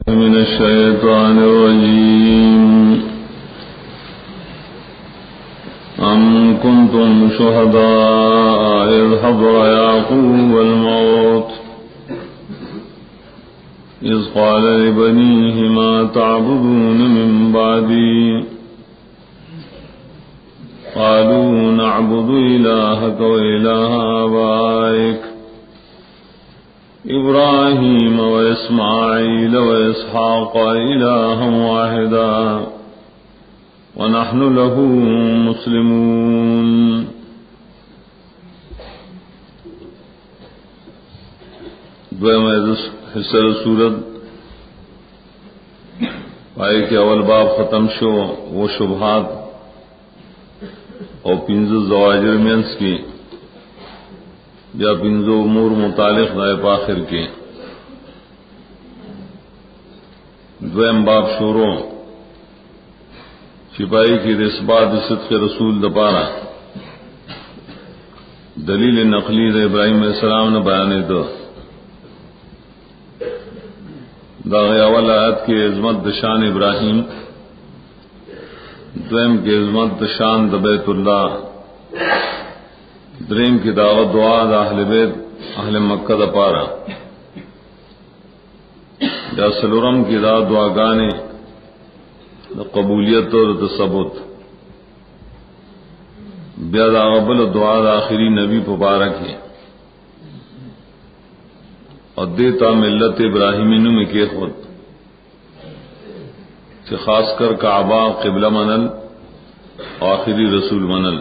من الشيطان الرجيم أم كنتم شهداء إذ حضر يعقوب الموت إذ قال لبنيه ما تعبدون من بعدي قالوا نعبد إلهك وإله آبائك إبراهيم وإسماعيل وإسحاق إلها واحدا ونحن له مسلمون. حصہ سورت پائے کہ اول باب ختم شو وہ شبہات اور پنزو زواجر مینس کی یا پنزو امور متعلق نائب آخر کے دویم باب شوروں سپاہی کی رسبات صدق رسول دپارا دلیل نقلی دا ابراہیم علیہ السلام نے بیانے دو دا اول آیت کی عظمت دشان ابراہیم دویم کی عظمت دشان دا بیت اللہ دریم کی دعوت دعا دا اہل بیت اہل مکہ دا پارا یا سلورم کی دا دعا گانے دا قبولیت اور ثبوت بیا دا قبل دعا دا آخری نبی مبارک ہے اور دیتا ملت ابراہیمی نم کے خود سے خاص کر کعبہ قبلہ منل آخری رسول منل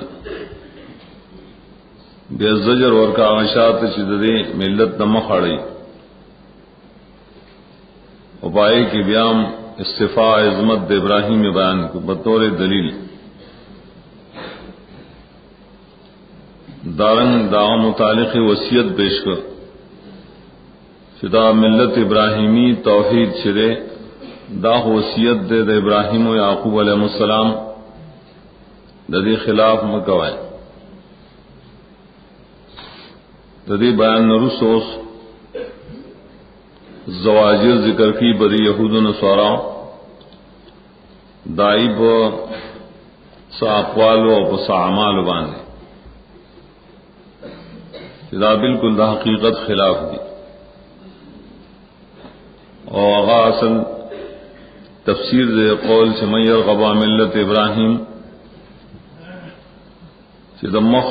بے زجر اور کا آشات چدرے ملت نمخ اڑی ابائے کی بیام استفاء عظمت ابراہیم بیان کو بطور دلیل دارنگ دا متعلق وصیت پیش کر شدا ملت ابراہیمی توحید شرے دا وصیت دے دا ابراہیم و یعقوب علیہ السلام ددی خلاف مکوائے ددی بیان نرسوس زواجر ذکر کی بری یہود و نصارا دائب سا اقوال و سا اعمال باندے دا بالکل دا حقیقت خلاف دی اور آغا اصل تفسیر دے قول سے من یرغب ملت ابراہیم چې د مخ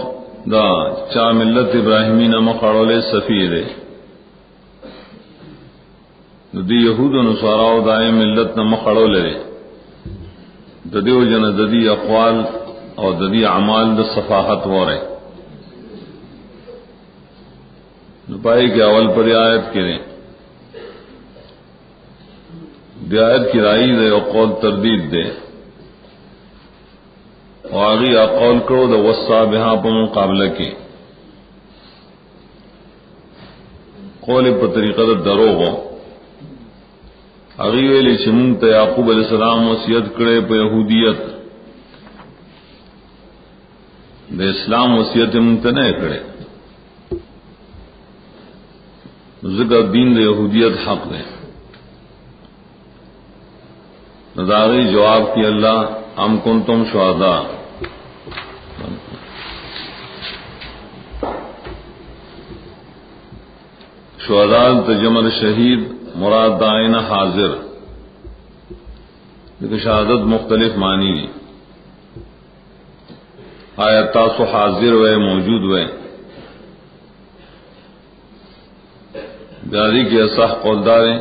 دا چا ملت ابراہیمی نه مخړولې صفی ده نو دی یهود او نصارا او دای ملت نه مخړولې د دیو جن د دی اقوال او د دی اعمال د صفاحت وره نو پای کې اول پر آیت کې دی آیت کی رائی دے او قول تردید دے واغی اقول کرو دا وصا بہا پا مقابلہ کی قول پا طریقہ دا دروغو اغی ویلی چمونتا یعقوب علیہ السلام وصیت کرے پا یہودیت دا اسلام وصیت مونتا نئے کرے ذکر دین دا یہودیت حق دے نداغی جواب کی اللہ ام کنتم شہداء شہداء تجمل شہید مراد دائن حاضر لیکن شہادت مختلف معنی دی آیا تاسو حاضر ہوئے موجود ہوئے بیادی کی اصح قولداریں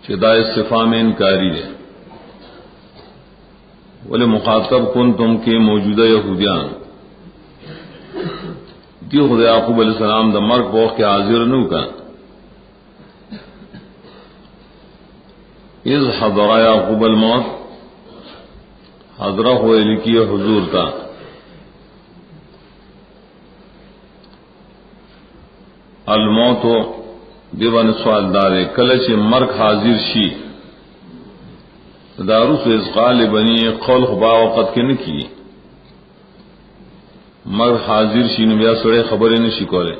چدائے صفا میں انکاری ہے بولے مخاطب کن تم کے موجودہ یہودیان دی خدا یعقوب علیہ السلام دا مرگ پوخ کے حاضر نو کا اذ حضر یعقوب الموت حضرہ ہوئے لکی حضور تا الموت دیوان سوال دارے کلچ مرگ حاضر شی دارو سے اس غالب بنی قول خبا وقت کے نکی مر حاضر شی نبیا سڑے خبریں نشی کولے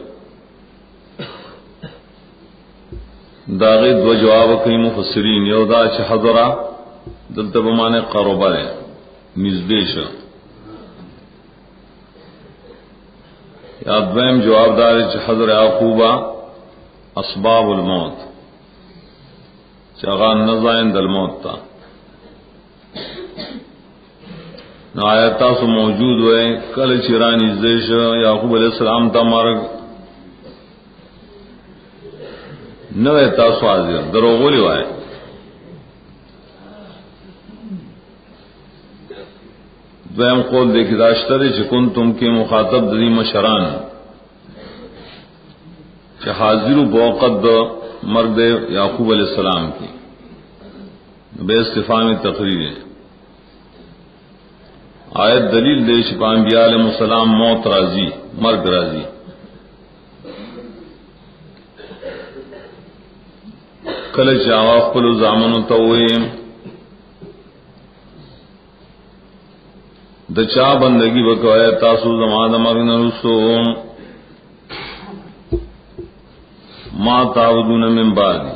داغی دو جواب کئی مفسرین یو دا چھ حضرہ دلتا بمانے قربہ ہے نزدیش یا دویم جواب دار چھ حضر یعقوبہ اسباب الموت چاغان نزائن دل موت تا آیتا سو موجود ہوئے کل چرانی زیش یعقوب علیہ السلام تا مرگ نوے تاسو حاضر دروغولی وائے دویم قول دیکھی داشتری چکن تم کے مخاطب دی مشران چھ حاضر بوقت مرگ دے یعقوب علیہ السلام کی بے استفامی تقریر ہے آیت دلیل دے شپا انبیاء علیہ السلام موت راضی مرگ راضی کل چاواف پلو زامنو توئے دچا بندگی بکوائے تاسو زمان مرگ نرسو ما تعبدون من بعد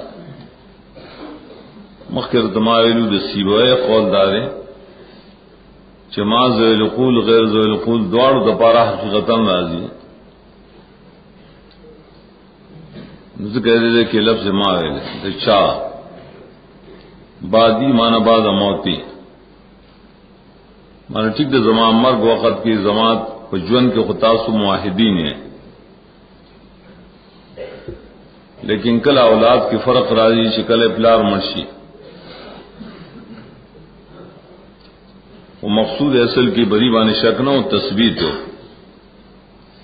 مخکر تماویلو دسیبوئے قول دارے چھ ما ذویل قول غیر ذویل قول دوار دپارا حقیقتا راضی نزد کہہ دے کہ لفظ ما ویلے دچا بعدی مانا بعد موتی مانا ٹھیک دے زمان مرگ وقت کی زمان پجون کے خطاس و معاہدین ہیں لیکن کل اولاد کی فرق راضی شکل پلار مرشی وہ مقصود اصل کی بری بان شکنو تثبیت ہو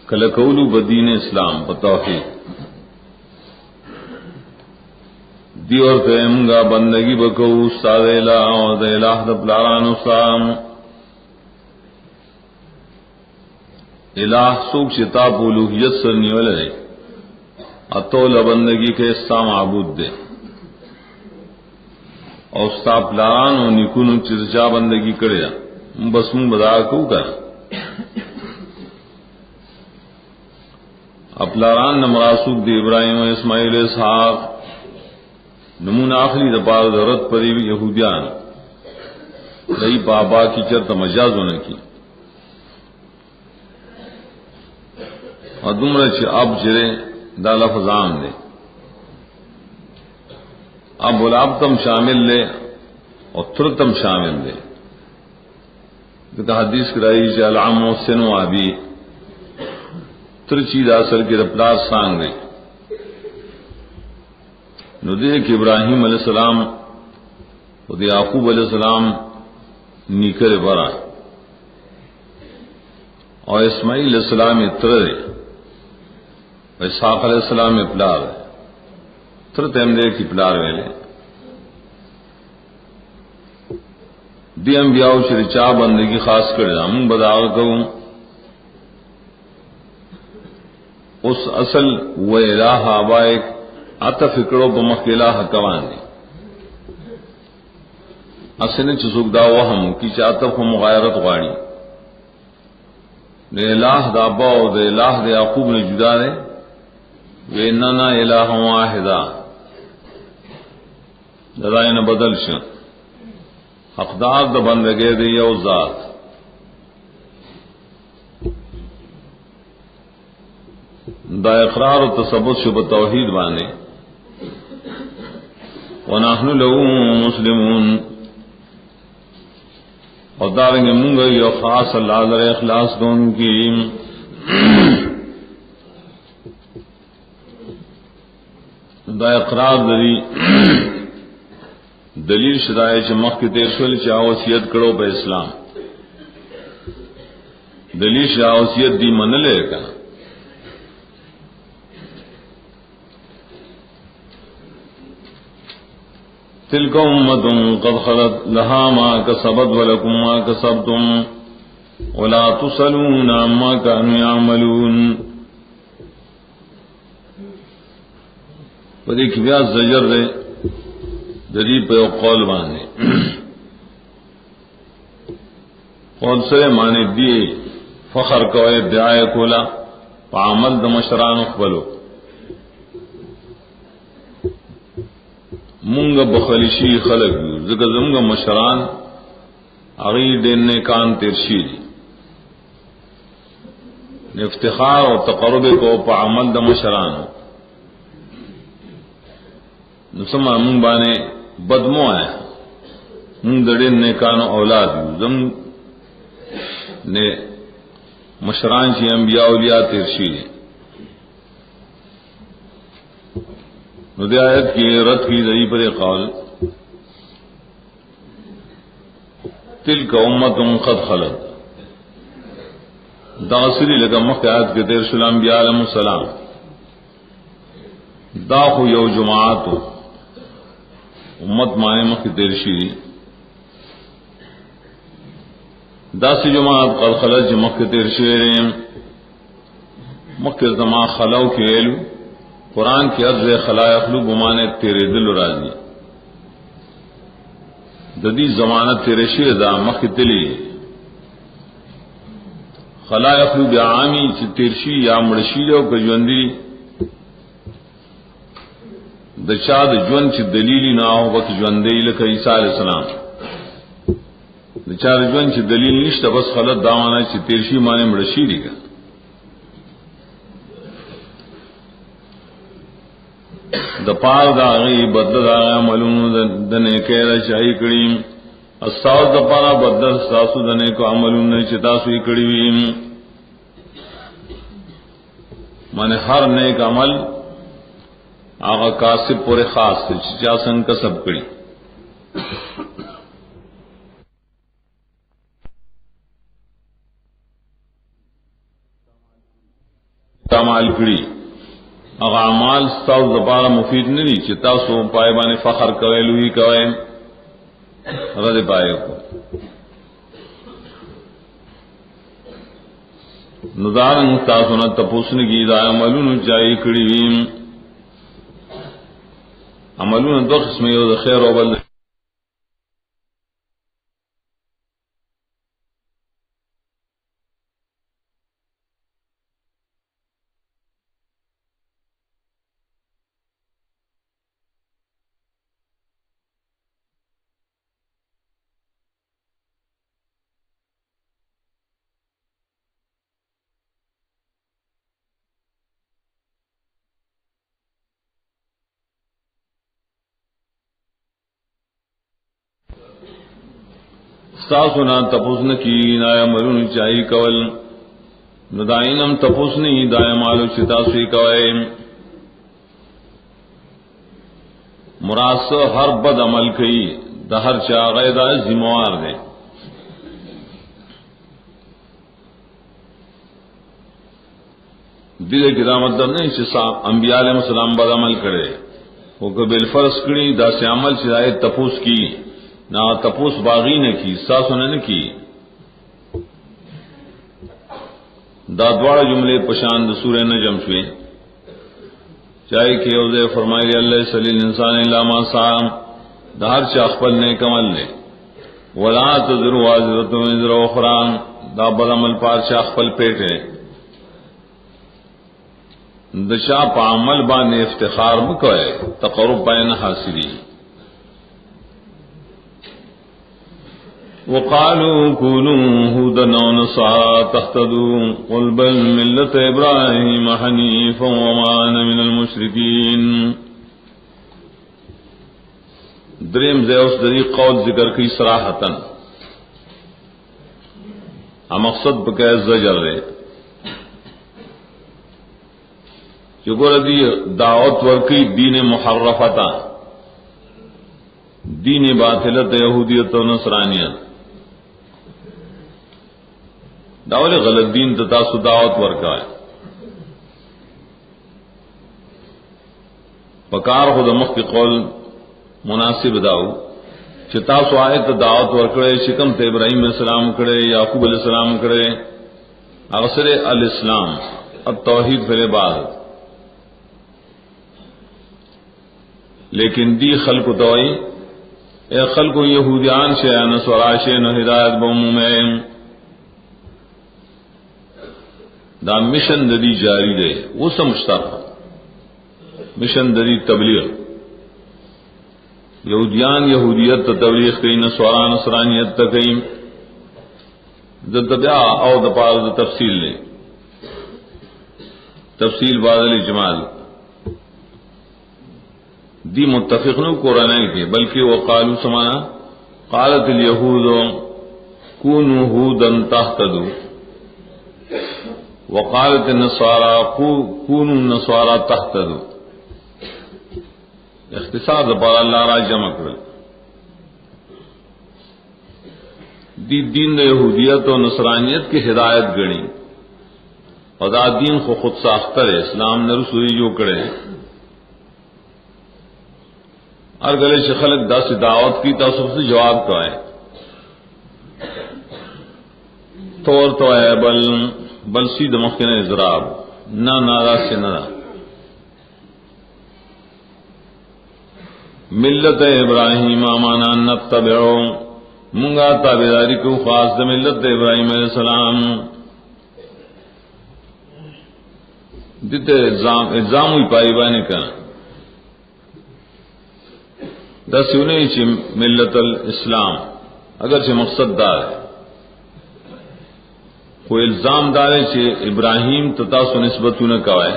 کل قولو بدین اسلام بتوحید دی اور فہم گا بندگی بکو استاد الہ اور دے الہ دا پلاران اسلام الہ سوک شتاب الوحیت سرنی والے اتول بندگی کے استا معبود دے اور استا پلاران و نکونو چرچا بندگی کرے بس مون بدا کو کر اپلاران نمراسوک دی ابراہیم و اسماعیل اسحاق نمون آخری دپار درد پری یہودیان دئی بابا کی چرت مجاز ہونے کی اور دمرا چھ اب جرے دا لفظ عام دے اب ولاب تم شامل لے اور ترتم شامل دے حدیث کرائی چھ العام محسن و ابی ترچی دا اثر کے رپلار سانگ دے نو دے کہ ابراہیم علیہ السلام و دے یعقوب علیہ السلام نیکر برا اور اسماعیل علیہ السلام تر دے و اسحاق علیہ السلام پلار دے تر تیم دے کی پلار ویلے دی انبیاء شرچا بندگی خاص کردہ ہم بداغ کہوں اس اصل و الہ آبائک آتا فکرو بمخ الہ کوان دی اصل چسوک دا وہم کی چاہتا کو مغایرت غاڑی دے الہ دا باو دے الہ دے یعقوب نے جدا دے ویننا الہ واحدا دائن بدل شن حقدار دا بندگے دے یو ذات دا اقرار و تثبت شب توحید بانے ونحن له مسلمون اور دارنگے منگا یو خاص اللہ در اخلاص دون کی دا اقرار دری دلیل شدائے چمخ کی تیرسول چاہ وسیعت کرو پہ اسلام دلیل شاہ وسیعت دی من لے کنا تلک امت قد خلت لها ما کسبت ولکم ما کسبتم ولا تسألون عما كانوا يعملون پدی کبیا زجر دے دری پہ قول بانے قول سے مانے دیے فخر کوئے دعائے کولا پا عمل دمشران اقبلو مونږ بخلیشي خلق یو ځکه زموږ مشران هغه ډېر نیکان تیر شي افتخار او تقرب کو په عمل د مشرانو نو سم مونږ باندې بدمو ہے مونږ د ډېر نیکانو اولاد یو زم نے مشران چې انبیاء اولیاء تیر شي نو د آیت کی رد کی ضعیف پر قول تلک امت قد خلت دا اصلی لگا مقیاد کے تیر شل انبیاء علیہ السلام دا خو یو جماعتو امت مانے مخی تیر شیری دا سی جماعت قد خلت جو مخی تیر شیرین مخی زمان خلو کی علو قرآن کی عرض خلائق لو بمانے تیرے دل راضی ددی ضمانت تیرے شیر دا مخی تلی خلائق لو بعامی چی تیرشی یا مرشی جو کجوندی دا چاد جون چی دلیلی ناہو وقت جوندی لکا عیسیٰ علیہ السلام دا چاد جون چی دلیل نشتا بس خلط داوانا چی تیرشی مانے مرشی دی گا د پار دا غي بدل دا عملونو د نه کېره چای کړي استاو د پارا بدل تاسو د نه کو عملونو چې تاسو یې کړی وي معنی هر نیک عمل هغه کاسب پورې خاص چې چا څنګه کسب کړی کمال کړی اغا اعمال ستاسو زباره مفید نه دي چې تاسو پای باندې فخر کوئ لوی کوئ رد پایو کو نظارن تاسو نه تپوسن کی دا عملونو چای کړی ویم عملونو دوه قسمه یو د خیر او بل تاسو نه تپوس نه کی نا عملونو چای کول نداینم تپوس نه دای مالو چې تاسو یې کوئ مراد ہر بد عمل کئی دا ہر چا غیدہ ذمہوار دے دل کی دا مطلب نہیں کہ انبیاء علیہ السلام بد عمل کرے وہ کہ بالفرض کڑی دا سے عمل سے آئے تپوس کی نہ تپوس باغی نے کی ساسوں نے کی دا دوڑ جملے پشاند سورہ نجم شوے چاہے کہ اوزے فرمائی اللہ صلی الانسان الا ما سعى دا ہر چا خپل نیک عمل لے ولا تزر وازرۃ وزر اخرى دا بد عمل پار چا خپل پیٹ ہے دشا پا عمل باندې افتخار مکوئے تقرب بین حاصلی وقالوا كونوا هودا أو نصارى تهتدوا قل بل ملة إبراهيم حنيفا وما أنا من المشركين دریم زیوس دری قول ذکر کی صراحتا مقصد بکے زجر رہے جو گو دی دعوت ورکی دین محرفتا دین باطلت یہودیت و نصرانیت داول غلط دین تاسو دعوت ورکا ہے پکار خود مخ کی قول مناسب داو چې تاسو آیت دعوت ورکړې شکم ته ابراہیم علیہ السلام کړې یعقوب علیہ السلام کړې اغسر الاسلام التوحید فی العبادت لیکن دی خلق دوئی اے خلق یہودیان سے نصارا سے نہ ہدایت بمومن دا مشن ددی جاری دے وہ سمجھتا مشن ددی تبلیغ یہودیان یہودیت تا تبلیغ کئی، نصارا نصرانیت تا کئی، دلتا بیا او دا پار دا تفصیل لے، تفصیل بعد الاجمال دی متفق نو قرآن کے، بلکہ وقالو سمانا قالت الیہود کونوا ہودا تہتدوا، وقالت النصارى کونوا النصارى تہتدوا، اختصار پر اللہ را جمع کرل دی دین دا یہودیت و نصرانیت کی ہدایت گڑی، اور دا دین خود ساختر ہے، اسلام نے رسولی جو کرے اور گلے سے خلق دا سے دعوت کی تصف سے جواب تو ہے، طور تو ہے بل سید مخین اضراب نہ نادا سے نہ ملت ابراہیم امانا نتبعو، منگا تابداری کو خاص دا ملت ابراہیم علیہ السلام، دیتے الزام ہوئی پائی بانے کا دا سیونے چی ملت الاسلام اگرچہ مقصد دار ہے، کوئی الزام دارے چی ابراہیم تتاسو نسبتو نہ کوائے،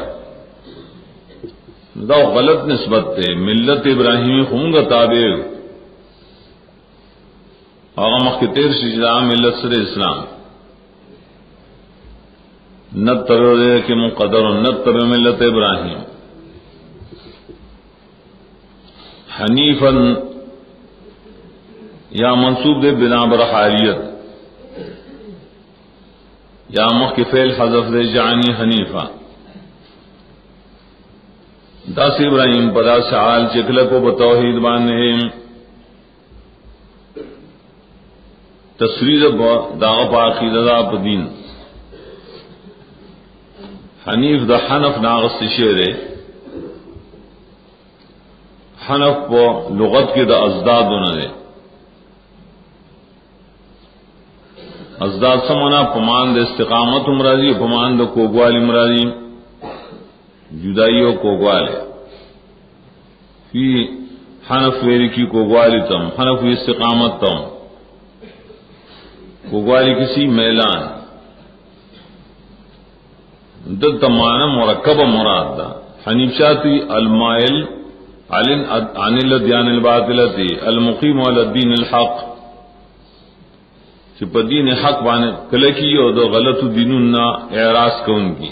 دا غلط نسبت تے، ملت ابراہیمی خونگا تابع آغا مخیطیر شجدہ ملت سر اسلام نتبع دے کہ مقدر نتبع ملت ابراہیم حنیفا یا منصوب دے بنا برحالیت یا مخی فعل حذف دے جعانی حنیفا، دا سی ابراہیم پدا سعال چکلکو بتوحید بانے تصویر داغ پا عقیدہ دا پا دین، حنیف دا حنف ناغست شعر، حنف پا لغت کی دا ازداد ہونا دے، ازداد سمنا پمان دا استقامت امراضی، پمان دا کوگوال امراضی، جدائی و کوگوال فی حنف ویری کی کوگوالی تم، حنف وی استقامت تم، کوگوالی کسی میلان دل تمانا مرکب مراد دا، حنیف شاتی المائل عن الدیان الباطلتی المقیم علی الدین الحق، چی پا دین حق بانے کلکی اور دو غلط دینون نا اعراض کون کی،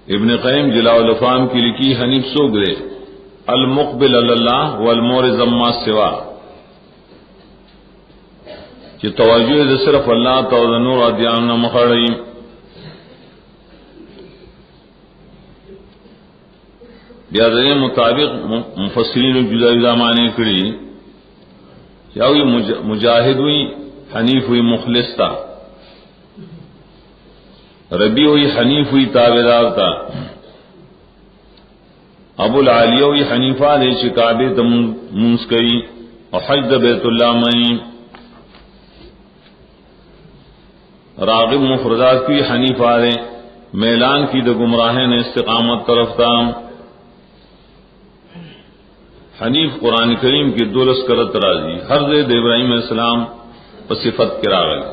ابن قیم جلاء الافہام کی لکی حنیف سو گرے المقبل اللہ والمورز اما سوا، کہ توجہ دے صرف اللہ تو نور ادیان نہ مخڑی، بیادرین مطابق مفسرین جدا جدا معنی کری، یا ہوئی مجاہد ہوئی حنیف ہوئی مخلص تا، ربی ہوئی حنیف ہوئی تابدار تا، ابو العالیہ ہوئی حنیفہ دے چکابے تمونس کئی اور حج دا بیت اللہ مئی، راغب مفردات کی حنیفہ دے میلان کی دا گمراہین استقامت طرف تام، حنیف قرآن کریم کی دولس کرت راضی ہر زید ابراہیم علیہ السلام پر صفت کرا گئی،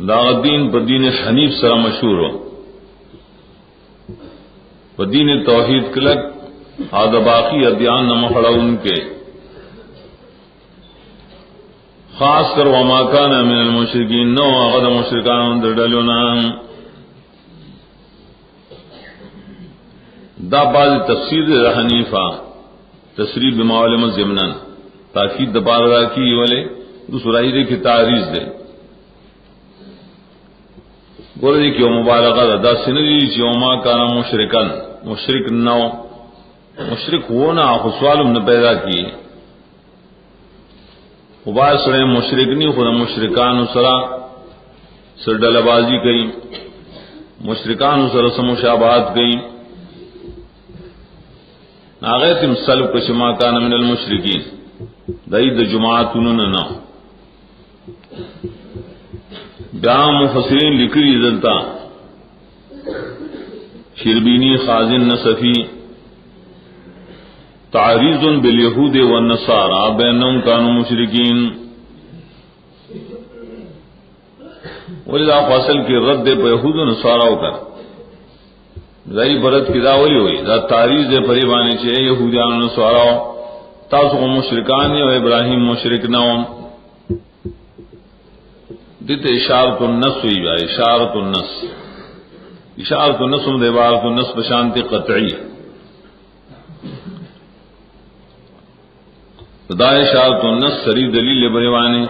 دا دین پر دین حنیف سرا مشہور ہو، پر دین توحید کلک آد باقی ادیان نہ مخڑا ان کے، خاص کر وما کان من المشرکین نو اغد مشرکان اندر ڈلونا، دا بعض تفسیر حنیفہ تصریف بمعلم ضمنن تاکید دبار دا کی والے دوسرائی دے کی تعریض دے گورے دی کہ مبالغہ دا سنری چی وما کانا مشرکن، مشرک نو، مشرک ہونا خسوالم نے پیدا کی، خبار سرے مشرک نہیں خود مشرکان سرا سر ڈلبازی گئی، مشرکان سرا سمشابہات گئی، ناغیتم سلب کشما کان من المشرکین دائی دا جماعتون نو، بیا مفسرین لکری دلتا شربینی خازن نصفی تعریض بالیہود والنصارى بینہم کانوا مشرکین. ولذا فاصل کی رد پہ یہود و نصاراو کر ذای برد کی داولی ہوئی دا تعریض پریبانی چھے یہودیان و نصاراو تاسو مشرکان و ابراہیم مشرک نوم دیتے اشارت النس ہوئی بھائی. اشارت النس، اشارت النس ہم دیبارت النس بشانت قطعی. دا اشارت النس سری دلیل بریوانے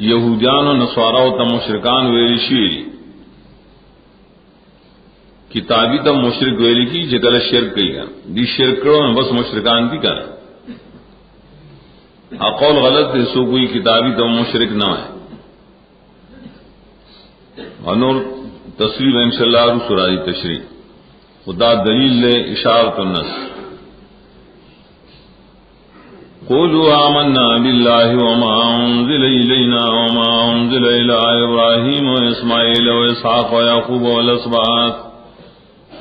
یہودیان و نصاراو تا مشرکان ویلی شیری کتابی تا مشرک ویلی کی جکل شرک کئی گا دی شرک کرو بس مشرکان کی کرا. اقول غلط ہے سو کوئی کتابی تا مشرک نہ ہے. انور تصریح انشاءاللہ رسولائی تشریح خدا دلیل لے اشارت النس. قولوا آمنا بالله وما أنزل إلينا وما أنزل إلى إبراهيم وإسماعيل وإسحاق ويعقوب والأسباط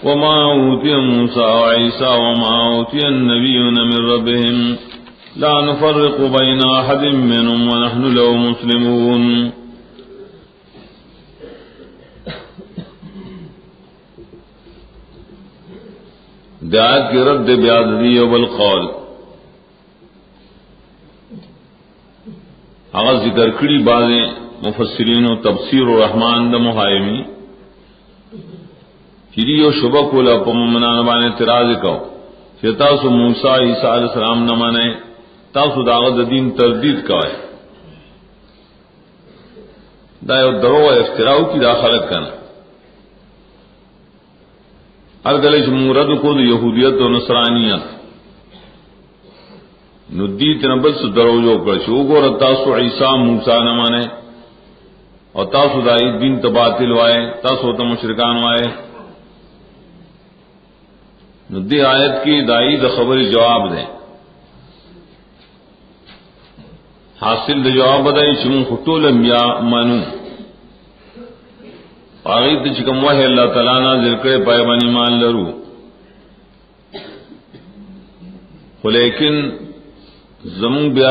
وما أوتي موسى وعيسى وما أوتي النبيون من ربهم لا نفرق بين أحد منهم ونحن له مسلمون. دعات کی رد بیادی والقول آغاز ذکر کری بعض مفسرین و تفسیر الرحمن دا محایمی چیری و شبہ کولا پا ممنان بانے اعتراض کو کہ تاسو موسیٰ عیسیٰ علیہ السلام نہ مانے تاسو داغت دین تردید کوئے دا یو درو افتراؤ کی داخلت کرنا. ہر گلے مورد کو یہودیت و نصرانیت ندیت نبس دروجو کرشو گور تاسو عیسیٰ موسیٰ نہ مانے اور تاسو دائی دین تباطل وائے تاسو تا مشرکان وائے. ندی آیت کی دائی دا خبر جواب دیں حاصل دا جواب دائی چمون خطول انبیاء مانو آغیت چکم وحی اللہ تعالیٰ نا ذکر پائبانی مان لرو. لیکن زمون بیا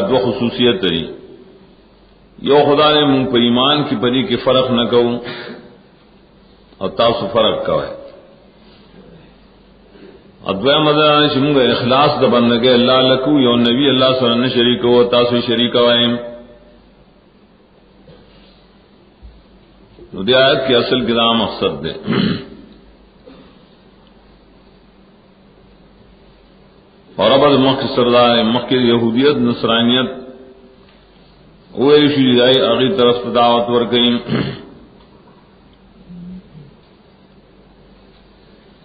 دو خصوصیت تری یو خدا نے من پر ایمان کی پری کے فرق نہ کہوں اور تاسو فرق کوئے. ادویا مدران شمونگ اخلاص دا بندگے اللہ لکو یو نبی اللہ صلی اللہ علیہ وسلم شریک ہو تاسو شریک ہوئیں. نو دی آیت کی اصل کی دا مقصد دے اور اب مکھ سردار مکھ یہودیت نصرانیت وہ ایشی جائے اگلی طرف دعوت ورکیں.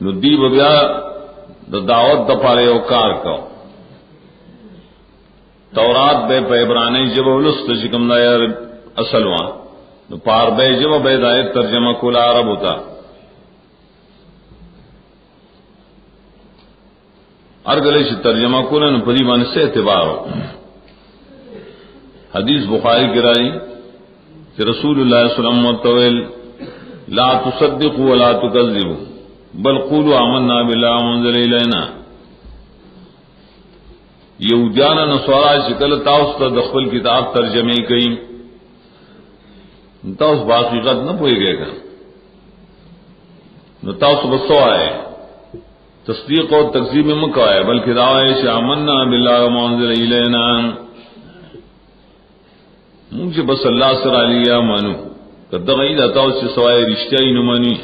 نو دی بیا دا دعوت دا پارے اوکار کو تورات بے پہ عبرانی جب ولست چکم دا یار اصل وہاں نو پار بے جب بے دایت ترجمہ کل عرب ہوتا. ارگلے سے ترجمہ کولن پری من سے اعتبار ہو. حدیث بخاری کی رائی کہ رسول اللہ صلی اللہ علیہ وسلم لا تصدقوا ولا تکذبوا بل قولوا آمنا بالله وانزل الینا. یہودیان نصارا شکل تاؤس تا دخل کتاب ترجمے کئی تاؤس باقی قد نہ پوئے گئے گا نو تاؤس بسو آئے تصدیق اور تکذیب میں مکہ ہے بلکہ دعوی ہے آمنا باللہ وما انزل الینا مجھے بس اللہ سر علیہ مانو قد غید اتاو سے سوائے رشتہ ہی نو مانی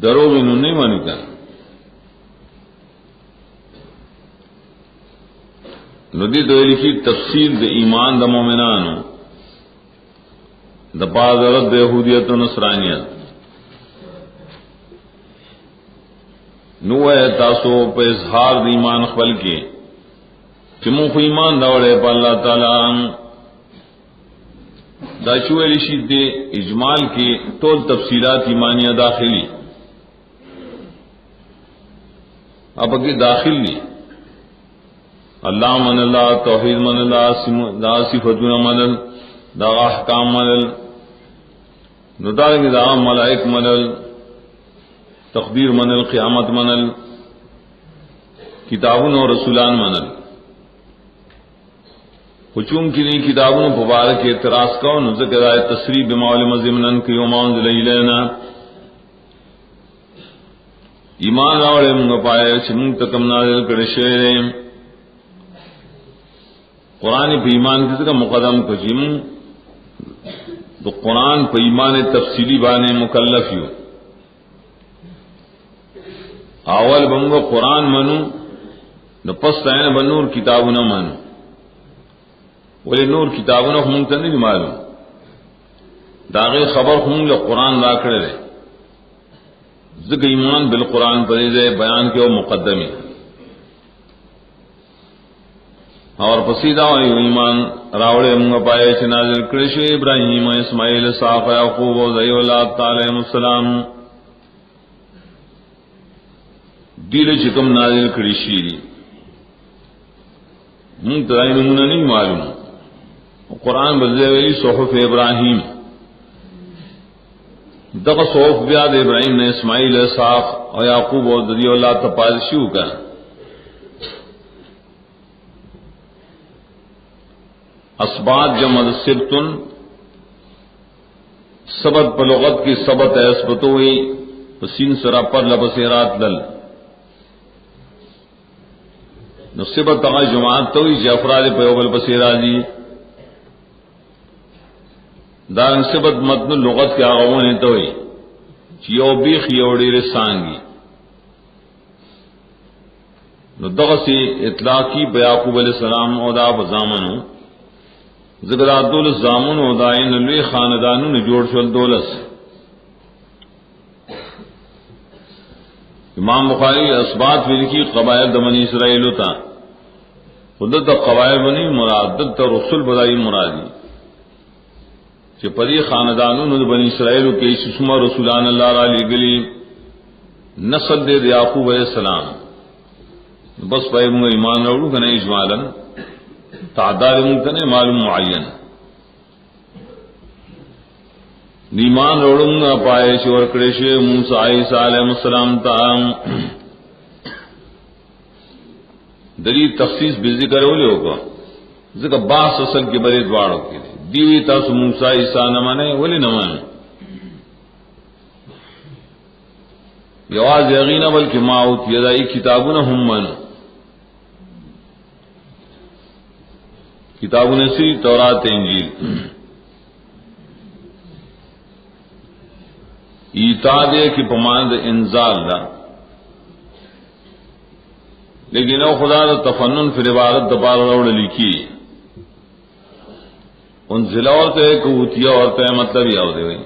دروغ انہوں نہیں مانی کہا. ندی دویلی کی تفصیل دے ایمان دا مومنانو دا پادرت دے یہودیت و نصرانیت نو ہے تاسو پہ اظہار دی ایمان خپل کے چمو خو ایمان داوڑے پا اللہ تعالی دا چویلی شید دے اجمال کی طول تفصیلات ایمانیہ داخلی اب اگے داخل لی اللہ من اللہ توحید من اللہ دا صفتون من دا احکام من نو دا ملائک من تقدیر منل، قیامت منل، کتابوں اور رسولان منل. حچوم کی نہیں کتابوں مبارک اعتراض کا ذکر آئے تصریح بمعلوم ضمن کی وما انزل الینا ایمان راوڑے منگا پائے چمنگ تکم نازل کرے شعرے قرآن پہ ایمان کسی کا مقدم کو جم تو قرآن پہ ایمان تفصیلی بانے مکلف یو اول بنگو قرآن منو نو پس تائن بنور کتابوں نہ منو ولی نور کتابوں نے ہم نہیں معلوم داغے خبر ہوں جو قرآن لا کرے رہے ذکر ایمان بالقرآن پریزے بیان کے وہ مقدمی اور پسیدہ ایمان راوڑے منگا پائے چنازل کرش ابراہیم اسماعیل صاف یعقوب و ذی اللہ تعالی السلام دیل چکم نازل کرشی منتظر نمونہ نہیں معلوم. قرآن بزیولی صحف ابراہیم دغ صحف بیاد ابراہیم نے اسماعیل صاف اور یعقوب و ذی اللہ تپادشیو کا اسبات جمع سبتن سبت پر لغت کی سبت اسبتو ہوئی سین سرا پر لبسیرات لل نصبت تغا جماعت تو ہوئی جعفراد پیوبل بسیراجی دا نصبت متن لغت کے آغاؤں نے تو ہوئی چیو بیخ یوڑی رسانگی نو دغسی اطلاقی بیعقوب علیہ السلام او دا بزامنو ذکر دولس زامن او دا ان لوی خاندانو نے جوڑ شل دولس. امام بخاری اسبات لکھی قبائل دمنی اسرائیل تا خودت قبائل بنی مرادت رسول بدائی مرادی کہ پری خاندانوں نے بنی اسرائیل کے ششما رسولان اللہ را لگلی نسل دے یعقوب علیہ السلام بس پائے منگا ایمان روڑو کنے اجمالا تعداد ممکن معلوم معین ایمان روڑوں پائے شور کریش موسیٰ عیسیٰ علیہ السلام تام دلی تخصیص بے ذکر ہو لے ہوگا ذکر باس اصل کے بڑے دواروں کے لیے دیوی تاس موسیٰ عیسیٰ نہ مانے ولی نہ مانے یواز یقین بلکہ ماؤت یدائی کتابوں نہ ہم مانو کتابوں نے سی تورات انجیل ایتا دے کی پماند انزال دا لیکن او خدا دا تفنن فی عبارت دبار روڑ لکھی ان ضلع اور تے قوتیا اور تے مطلب ہی آؤ دے ہوئی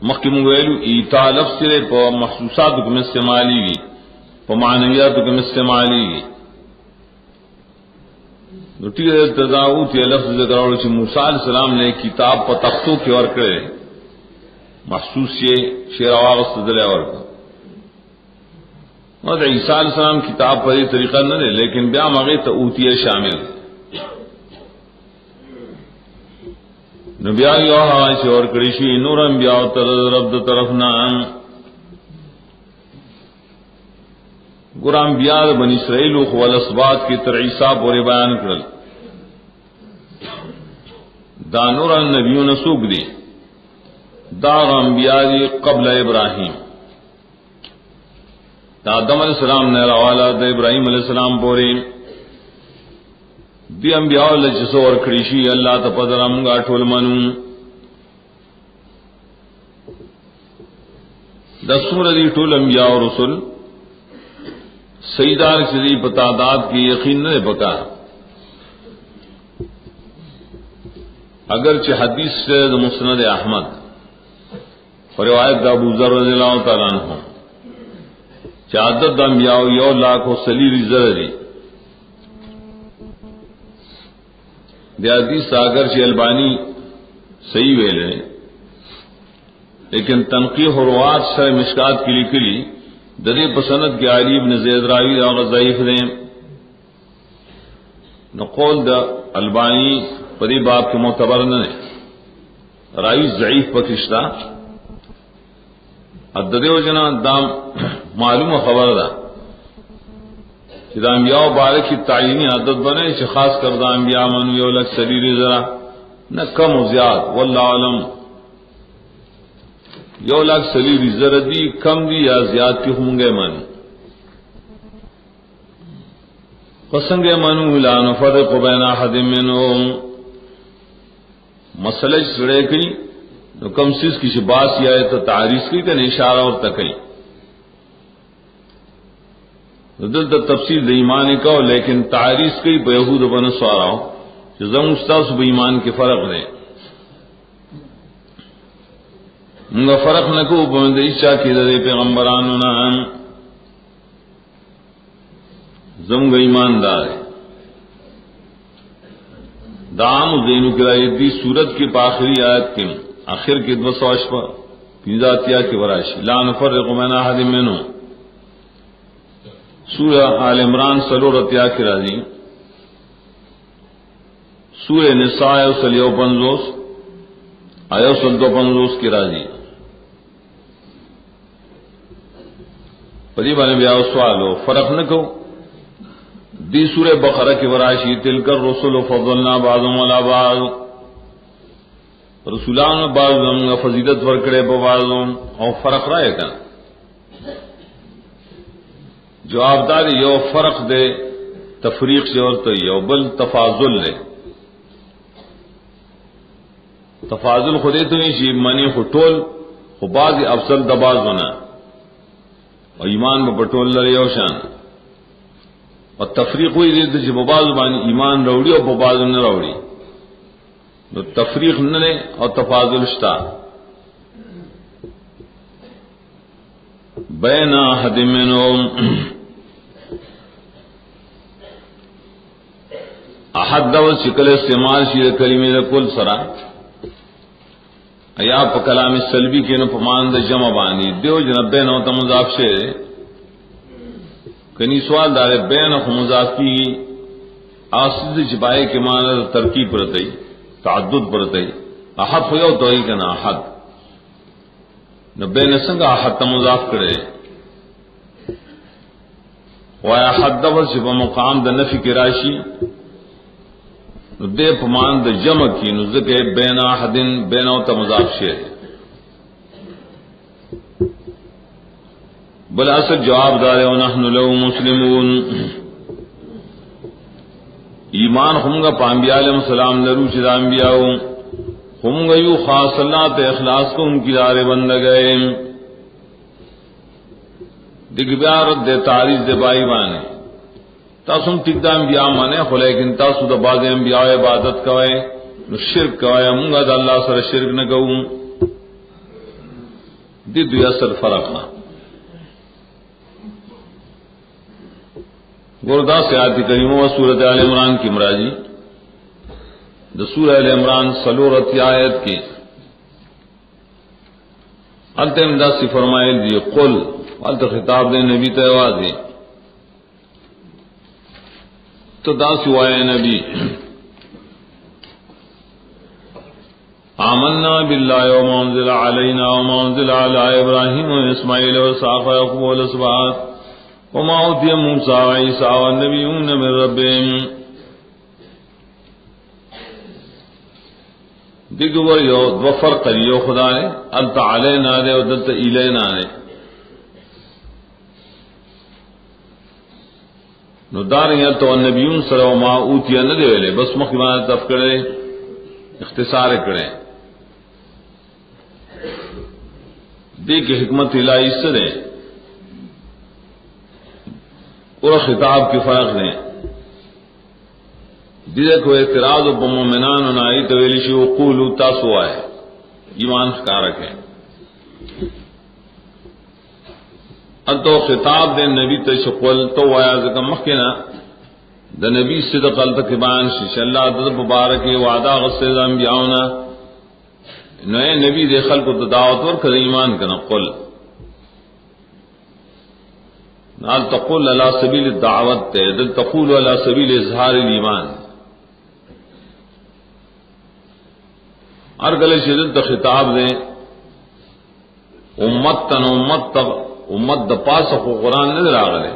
مخی منگویلو ایتا لفظ سرے پا محسوسات کم استعمالی گی پا معنیات کم استعمالی گی نٹی تداوت یہ لفظ ذکر اور چھ موسیٰ علیہ السلام نے کتاب پا تختوں کی اور کرے محسوس یہ شیر آواغ صدر اور اور عیسیٰ علیہ السلام کتاب پر یہ طریقہ نہ دے لیکن بیا مغی تا اوتیہ شامل نبیاء یوہا شور کرشی نور انبیاء رب دا طرف نام گرام بیاد بن اسرائیل و خوال اسبات کی تر عیسیٰ پورے بیان کرل دا نور النبیون سوک دی دا انبیاء دی قبل ابراہیم دا آدم علیہ السلام نے روالا دا ابراہیم علیہ السلام پورے دی انبیاء اللہ جسو اور کریشی اللہ تپدر امگا ٹھول منون دا سور دی ٹھول انبیاء و رسول سیدار سے بتاداد کی یقین نہ پکا اگرچہ حدیث سے مسند احمد اور روایت دا ابو ذر رضی اللہ تعالیٰ عنہ چادت انبیاء یو لاکھ و سلیری زردی دی حدیث اگرچہ البانی صحیح ویلے لیکن تنقیح و روات سے مشکات کی لکلی ددی پسند کے علی ابن زید راوی اور ضعیف دیں نقول دا البانی پری باب کے معتبر نہ راوی ضعیف پکشتا اددیو جنا دام معلوم خبر دا کہ دا انبیاء بارک کی تعینی عادت بنے کہ خاص کر دا انبیاء منو یو لک سلیری ذرا نہ کم و زیاد واللہ علم یو لک سلیری ذرا دی کم دی یا زیاد کی ہوں گے من قسم گے منو لا نفرق بین احد منهم مسئلہ سڑے کی نو کم سیز کی شباس یا تو تعریف کی کہ اشارہ اور تکئی دل تا تفصیل دا ایمان کا لیکن تعریف کی بیہود بن سوارا کہ زم استاذ بے ایمان کے فرق دے منگا فرق نہ کو بند عیسیٰ کی دے پیغمبرانو نا زم گا ایماندار ہے دام زینو کی رائے دی سورت کی پاخری آیت کے آخر کے دو سواش پر پیزاتیا کی وراشی لا نفرق بین احد منهم سورہ آل عمران سلورتیا کی راضی سورہ نساء سلیو پنزوس آیو سلدو پنزوس کی راضی پری بانے بیاو سوالو فرق نہ کو دی سورہ بقرہ کی وراشی تلک الرسل فضلنا بعضهم علی بعض رسولان بعض ہم فضیلت ورکڑے بوازوں اور فرق رائے کا جواب دار یو فرق دے تفریق سے اور تو یو بل تفاضل لے تفاضل خودے تو نہیں شی منی خطول خباز افضل دباز ہونا اور ایمان میں بٹول لڑے شان اور تفریق ہوئی دے تو بباز بانی ایمان روڑی اور بباز نہ روڑی تو تفریق نہ لے اور تفاضل شتا بین احد منهم احد دو شکل استعمال شیر کلمے کل سرا ایا په کلام سلبی کې نو پمان د جمع باندې دیو جن بین او مضاف شه کني سوال دار بین او مضاف کی اصل جبائے کے معنی ترکیب پرتے تعدد پرتے احد ہو یو توئی کنا احد نو بین سنگ احد مضاف کرے و احد دو په مقام د نفی کی راشی نو دے پمان د جمع کی نو ذکر بین احدن بین او مضاف شه بل اصل جواب دار و نحن لو مسلمون ایمان ہمگا پانبیاء علیہ السلام لرو چدا انبیاء ہمگا یو خاص اللہ تے اخلاص کو ان کی دار بند گئے دیکھ بیارت دے تاریخ دے بائی بانے تاسم ٹک دا انبیاء مانے خو لیکن تاسو دا بعض انبیاء عبادت کوئے نو شرک کوئے منگا دا اللہ سر شرک نہ کہوں دی دوی اصل فرق نا گردہ سے آتی کریمہ و سورت آل عمران کی مراجی دا سورہ آل عمران سلورت آیت کی علت امداد سی فرمائل دی قل علت خطاب دے نبی تیوازی تو دا سوائے نبی آمنا باللہ وما انزل علینا وما انزل علی ابراہیم و اسماعیل و اسحاق و یعقوب والاسباط وما اوتی موسیٰ و عیسیٰ والنبیون من ربهم دیگر یو دو فرق یو خدا نے التا علینا دے و دلتا الینا دے نو داریں تو النبیون سر و ما اوتی نہ دے ویلے بس مخیمان تف کرے اختصار کرے دیکھ حکمت الہی سے دے اور خطاب کی فرق دیں دیدے کو اعتراض و مومنان و نائی تویلی شو قولو تاسو آئے ایمان خکارک ہے انتو خطاب دیں نبی تشقل تو آیا ذکر مخینا دا نبی صدق التقبان شیش اللہ دد مبارک وعدہ غصہ انبیاؤنا نئے نبی دے خلق و دعوت ورکر ایمان کنا قل نال تقول علی سبیل الدعوت تے دل تقول علی سبیل اظہار الایمان ارگل شدت خطاب دیں امت تن امت د پاس کو قرآن نظر آگلے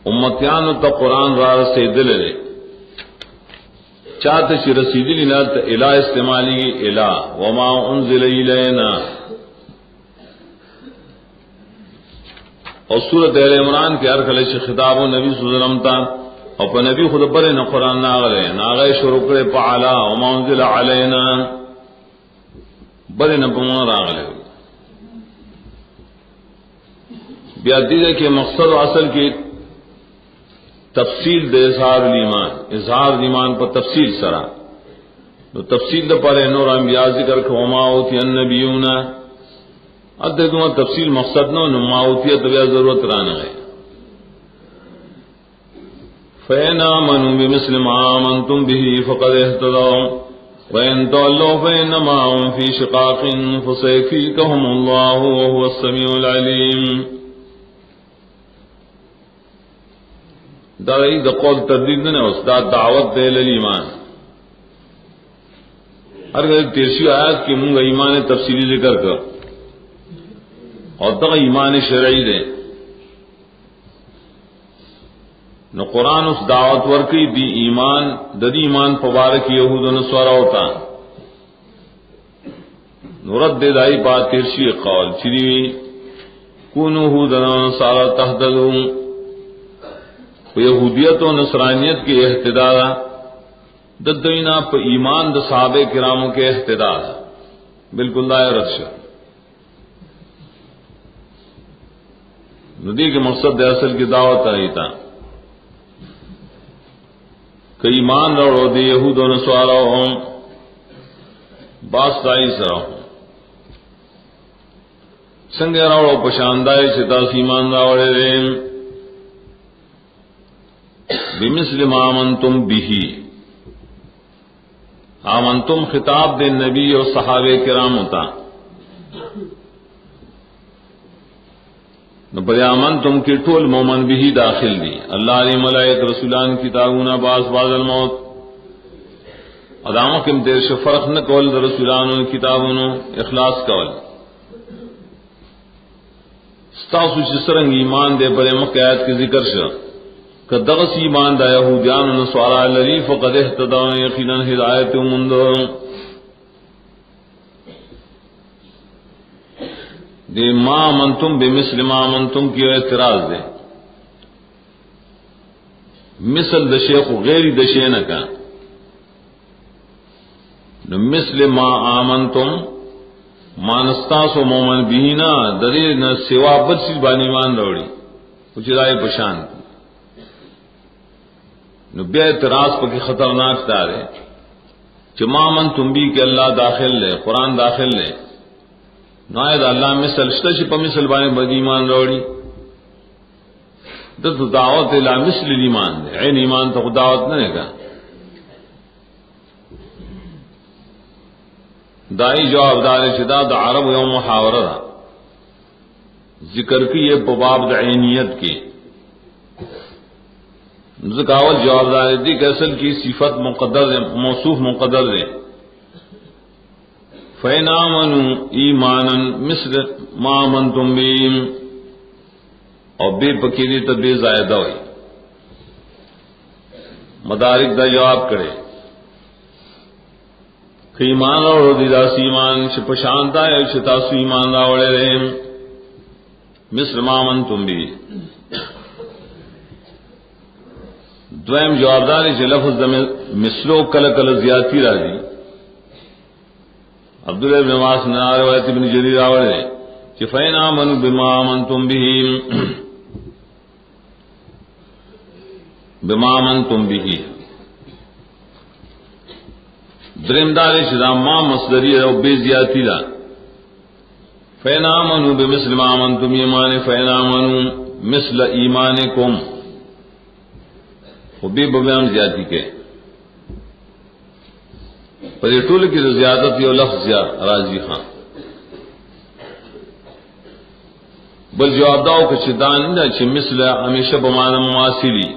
امتیان تا قرآن را رسیدل لے چاہتے چی رسیدی لینا تا الہ استعمالی الہ وما انزل الینا اور سورۃ آل عمران کے ارگل سے خطاب و نبی صلی اللہ علیہ وسلم تا اور پا نبی خود برے نا قرآن ناغلے ناغے شروع کرے پا علا وما انزل علینا برے نا پا راغلے بیادیدہ کے مقصد و اصل کی تفصیل دے اظہار ایمان پر تفصیل سرا تو تفصیل دا پر نور انبیاء ذکر کہ وما اوتی النبیون ادھے تفصیل مقصد نو ما اوتی تبیا ضرورت رانا ہے فَإِنْ آمَنُوا بِمِثْلِ مَا آمَنْتُمْ بِهِ فَقَدِ اهْتَدَوْا وَإِنْ تَوَلَّوْا فَإِنَّمَا هُمْ فِي شِقَاقٍ فَسَيَكْفِيكَهُمُ اللَّهُ وَهُوَ السَّمِيعُ الْعَلِيمُ دائی دا قول تردید نے استاد دعوت دے ایمان ہر تیرسی آیات کی منگ ایمان تفصیلی ذکر کر اور دا ایمان شرعی دے نو قرآن اس دعوت ورکی دی ایمان ددی ایمان پبارک یہود و نصارا ہوتا نورد دے دائی بات تیرسی قول چری کونو ہودن و نصارا تہددون یہودیت و نصرانیت کے احتدار ددوینا پہ ایمان د صحابہ کراموں کے احتدار بالکل دائر رکش ندی کے مقصد دے اصل کی دعوت آئی تھا کہ ایمان روڑو دے یہود و نصارا ہوں باس دائی سرا ہوں سنگے روڑو پشاندائی چتا ایمان راوڑے دے بمثل ما آمنتم به آمنتم خطاب دے نبی اور صحابہ کرام ہوتا بڑے آمنتم کی ٹول مومن بھی داخل دی اللہ علیہ ملائک رسولان کتابون باس بعد الموت اداموں کے دیر سے فرق نہ کول رسولان کتابون اخلاص کول ستاسو سرنگ ایمان دے بڑے مقیات کے ذکر سے کہ دغس ایمان دا یہودیان و نصارا الذی فقد اهتدوا یقینا ہدایت مند دے ما منتم بمثل ما منتم کی اعتراض دے مثل د شیخ غیر د شینہ کا مثل ما آمنتم مانستاس و مومن بینا دری نہ سوا بد سی بانی مان روڑی کچھ رائے پشان نو بے اعتراض پر کی خطرناک دار ہے چمامن تم بھی کہ اللہ داخل لے قرآن داخل لے نائد اللہ مثل شتش پا مثل بانے بد ایمان روڑی تو دعوت الہ مثل ایمان دے عین ایمان تو دعوت نہ ہے گا دائی جواب دار شدہ دا عرب یوم محاورہ ذکر کی یہ باب دا عینیت کی ذکاول جواب دار دی کہ اصل کی صفت مقدر دے موصوف مقدر دے فَإِنْ آمَنُوا ایمانا مثل ما آمنتم بِهِ اور بے پکیری تو بے زائدہ ہوئی مدارک دا جواب کرے کہ ایمان اور دیداسی ایمان شپشانتا ہے شتاسو ایمان راوڑے رہے مثل ما آمنتم بِهِ دویم جوابدار ہے لفظ مثلو کل کل زیادتی راضی عبداللہ بن عباس نے روایت ابن جریر راوڑے کہ فَإِنْ آمَنُوا بِمَا آمَنْتُمْ بِهِ درم دار شدہ ما مصدری او بے زیادتی دا فَإِنْ آمَنُوا بِمِثْلِ مَا آمَنْتُمْ ایمان فَإِنْ آمَنُوا مثل ایمانکم وہ بے بیان زیادتی کے پر یہ ٹول کی زیادت یہ لفظ راضی خان بل جواب داؤ کہ شدان چھ مثل ہمیشہ بمانا مماثلی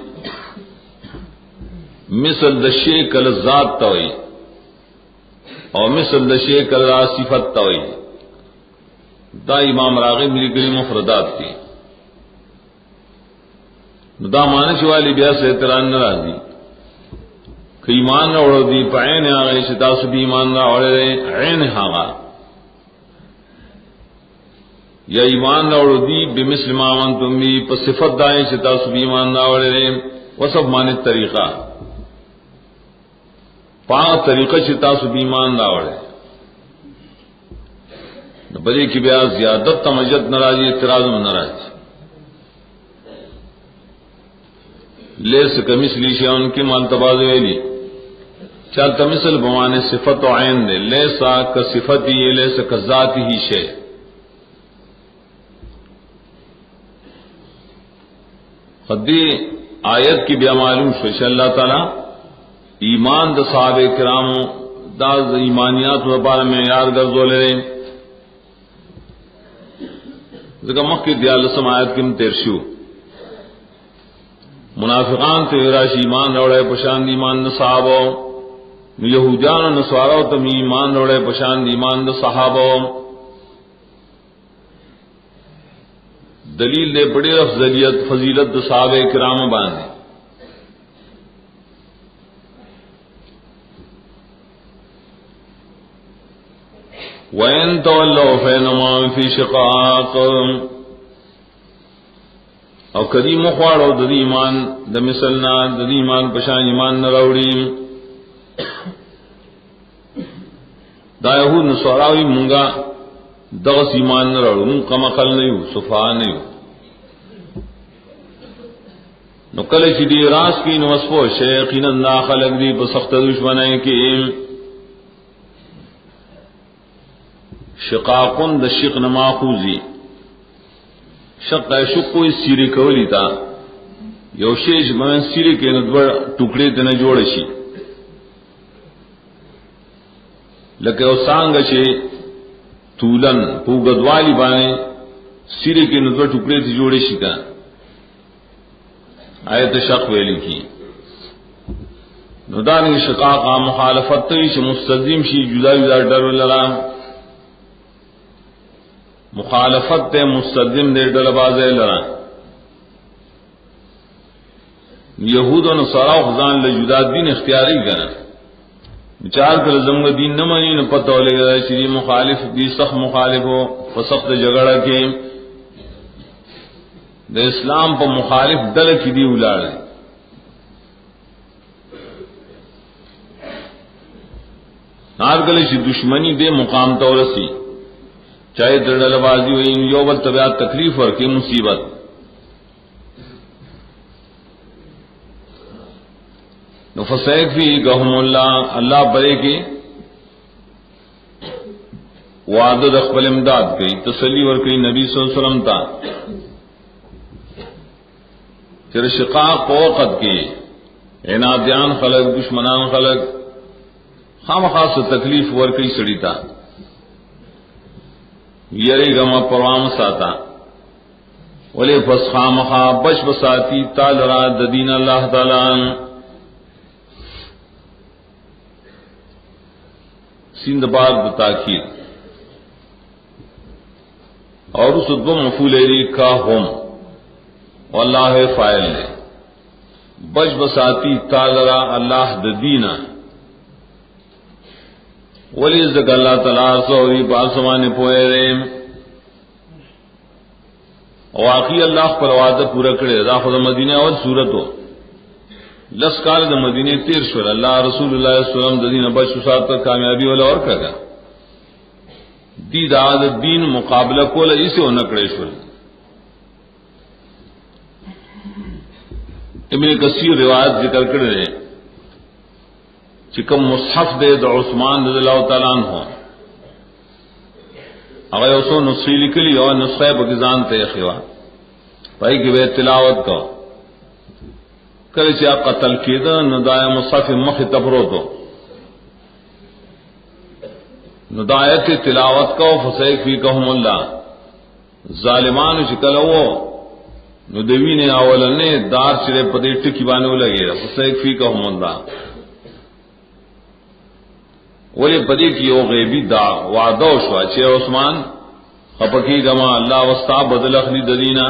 مثل دشے کل ذات توئی اور مثل دشے کلا صفت توئی دا امام راغب لکلی مفردات تھی دا مانش والی بیا سے اعتراض ناراضی کہ ایمان نہ اڑو دی پائن آگئے ستاسو بھی ایمان نہ اڑے عین ہاگا یا ایمان نہ اڑو دی بمثل ما آمنتم بھی پس صفت دائیں ستاسو بھی ایمان نہ اڑے وصف مانے طریقہ پاک طریقہ ستاسو بھی ایمان نہ اڑے بلے کی بیا زیادت تمجد ناراضی اعتراض میں ناراضی لیس کمثلی شیء کی مالتباز ویلی چلتا مثل بمانے صفت و عین دے لیسا کا صفت ہی لیسا کا ذات ہی شے خدی آیت کی بیا معلوم شوش اللہ تعالی ایمان دا صحابہ کرام دا ایمانیات و بارے میں یار گرزو لے رہے ذکر مخی دیال لسم آیت کم تیرشو منافقان تے راشی ایمان روڑے پشاند ایمان دا صحابہ یہودیان و نصارہ تم ایمان روڑے پشاند ایمان دا صحابہ دلیل دے بڑی افضلیت فضیلت دا صحابہ کرام باندھے وَإِن تَوَلَّوْا فَإِنَّمَا فِي شِقَاقٍ او کدی مخواڑو ددی ایمان د مثلنا ددی ایمان پشان ایمان نہ راوڑی دا یہود نصاراوی منگا دغس ایمان نہ راوڑو من کم عقل نہیں صفا نہیں نو کل چی دی راس کی نو اسفو شیقین نا خلق دی بسخت دشمنائی کی شقاقن د شق نماخوزی شق کوئی سیری کولی تا یو شیش من سیری کے ندور ٹکڑے تے نہ جوڑ شي لکه او سانگ شي طولن پوغدوالی باندې سیری کے ندور ٹکڑے تے جوڑے شي کا آیت شق ویلی کی ندانی شقاق مخالفت تی چې مستلزم شي جدا جدا ډر ولرا مخالفت تے مستلزم دے ڈل بازے لرا یہود و نصارا خزان لجدا دین اختیاری کرا چار کر زمگ دین نہ مانی نہ پتہ لے گا چیز مخالف دی سخت مخالف ہو فسخت جگڑا کے دے اسلام پر مخالف دل کی دی اولاد نار گلے سی دشمنی دے مقام تورسی چاہے دردل بازی ہوئی یوبل طبیعت تکلیف اور کی مصیبت نفسیک فی گہم اللہ اللہ برے کی وعدد اقبل امداد کی تسلی اور کی نبی صلی اللہ علیہ وسلم تا تیر شقاق وقت کی عنادیان خلق دشمنان خلق خام خاص تکلیف اور کی سڑی تا یری گما پروام ساتا ولی پس خامخا بش بساتی تال را دین اللہ تعالی سند بار بتاخیر اور اس دو مفعول کا ہم واللہ فاعل نے بش بساتی تال را اللہ دینا ولی ذکر اللہ تعالی سوری پاسمانے پوئے رہے واقعی اللہ پر وعدہ پورا کرے دا خود مدینہ اور صورت ہو لس کال دا مدینہ تیر شور اللہ رسول اللہ صلی اللہ علیہ وسلم دین بچ ساتھ پر کامیابی والا اور کرا دی دا دین مقابلہ کولا اسے ہو نکڑے شور ابن کثیر روایت ذکر کر رہے چکم مصحف دے دا عثمان رضی اللہ تعالیٰ عنہ اگر اسو نسخی لکلی اور نسخہ بگزان تے خوا پائی کہ وہ تلاوت کا کرے چاہ قتل کیدا ندائے مصحف مخ تبرو تو ندایت تلاوت کا فسیق فی کہم اللہ ظالمان چکلو ندوی نے اولنے دار چرے پدے ٹکی بانے لگے فسیق فی کہم اللہ ولی پدی کی او غیبی دا وعدہ شو چې عثمان خپکی گما اللہ وستا بدل اخلی دلینا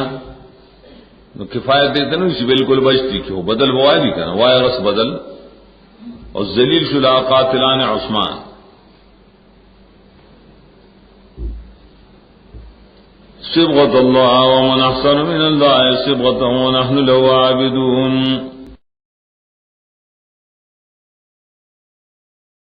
نو کفایت دیتے نا اسی بالکل بچتی کیوں بدل بوائے بھی کرنا وائے رس بدل اور ذلیل شلا قاتلان عثمان صبغت اللہ ومن احسن من اللہ صبغتا ونحن له عابدون